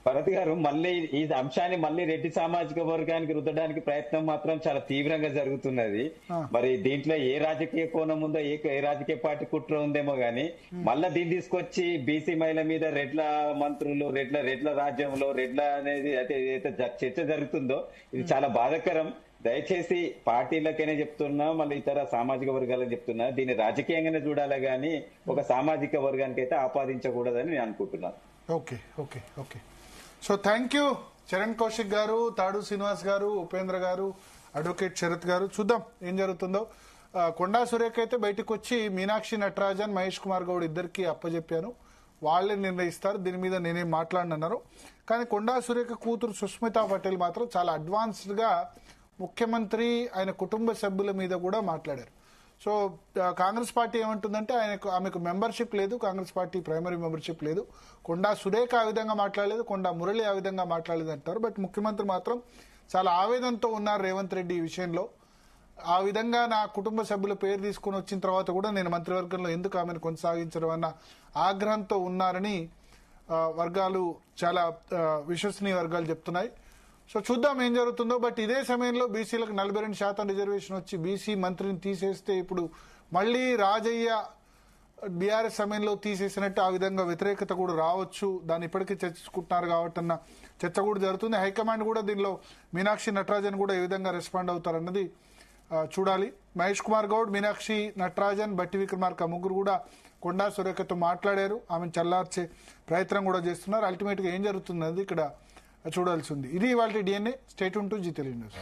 భరత్ గారు మళ్ళీ ఈ అంశాన్ని మళ్ళీ రెడ్డి సామాజిక వర్గానికి రుద్దడానికి ప్రయత్నం మాత్రం చాలా తీవ్రంగా జరుగుతున్నది. మరి దీంట్లో ఏ రాజకీయ కోణం ఉందో, ఏ రాజకీయ పార్టీ కుట్ర ఉందేమో గానీ మళ్ళా దీన్ని తీసుకొచ్చి బీసీ మహిళ మీద రెడ్ల మంత్రులు, రెడ్ల రాజ్యంలో రెడ్ల అనేది అయితే చర్చ జరుగుతుందో ఇది చాలా బాధాకరం. దయచేసి పార్టీలకైనా చెప్తున్నా, మళ్ళీ ఇతర సామాజిక వర్గాలకు చెప్తున్నా, దీన్ని రాజకీయంగానే చూడాలి గానీ ఒక సామాజిక వర్గానికి అయితే ఆపాదించకూడదని నేను అనుకుంటున్నాను. Okay okay okay so thank you Charan Kaushik గారు, తాడు శ్రీనివాస్ గారు, ఉపేంద్ర గారు, అడ్వకేట్ శరత్ గారు. చూద్దాం ఏం జరుగుతుందో. కొండా సురేఖ అయితే బయటకు వచ్చి మీనాక్షి నటరాజన్, మహేష్ కుమార్ గౌడ్ ఇద్దరికి అప్పచెప్పాను, వాళ్ళే నిర్ణయిస్తారు, దీని మీద నేనేం మాట్లాడనన్నారు. కానీ కొండా సురేఖ కూతురు సుష్మితా పటేల్ మాత్రం చాలా అడ్వాన్స్డ్ గా ముఖ్యమంత్రి ఆయన కుటుంబ సభ్యుల మీద కూడా మాట్లాడారు. సో కాంగ్రెస్ పార్టీ ఏమంటుందంటే ఆమెకు మెంబర్షిప్ లేదు, కాంగ్రెస్ పార్టీ ప్రైమరీ మెంబర్షిప్ లేదు. కొండా సురేఖ ఆ విధంగా మాట్లాడలేదు, కొండా మురళి ఆ విధంగా మాట్లాడలేదు అంటారు. బట్ ముఖ్యమంత్రి మాత్రం చాలా ఆవేదనతో ఉన్నారు రేవంత్ రెడ్డి ఈ విషయంలో. ఆ విధంగా నా కుటుంబ సభ్యుల పేరు తీసుకుని వచ్చిన తర్వాత కూడా నేను మంత్రివర్గంలో ఎందుకు ఆమెను కొనసాగించడం అన్న ఆగ్రహంతో ఉన్నారని వర్గాలు, చాలా విశ్వసనీయ వర్గాలు చెప్తున్నాయి. సో చూద్దాం ఏం జరుగుతుందో. బట్ ఇదే సమయంలో బీసీలకు 42% రిజర్వేషన్ వచ్చి బీసీ మంత్రిని తీసేస్తే ఇప్పుడు మళ్లీ రాజయ్య బీఆర్ఎస్ సమయంలో తీసేసినట్టు ఆ విధంగా వ్యతిరేకత కూడా రావచ్చు. దాన్ని ఇప్పటికే చర్చించుకుంటున్నారు కాబట్టి అన్న చర్చ కూడా జరుగుతుంది. హైకమాండ్ కూడా దీనిలో మీనాక్షి నటరాజన్ కూడా ఏ విధంగా రెస్పాండ్ అవుతారన్నది చూడాలి. మహేష్ కుమార్ గౌడ్, మీనాక్షి నటరాజన్, బట్టి విక్రమార్క ముగ్గురు కూడా కొండా సురేఖతో మాట్లాడారు, ఆమెను చల్లార్చే ప్రయత్నం కూడా చేస్తున్నారు. అల్టిమేట్ గా ఏం జరుగుతున్నది ఇక్కడ చూడాల్సి ఉంది. ఇది ఇవాళ DNA. Stay tune to Zee Telugu news.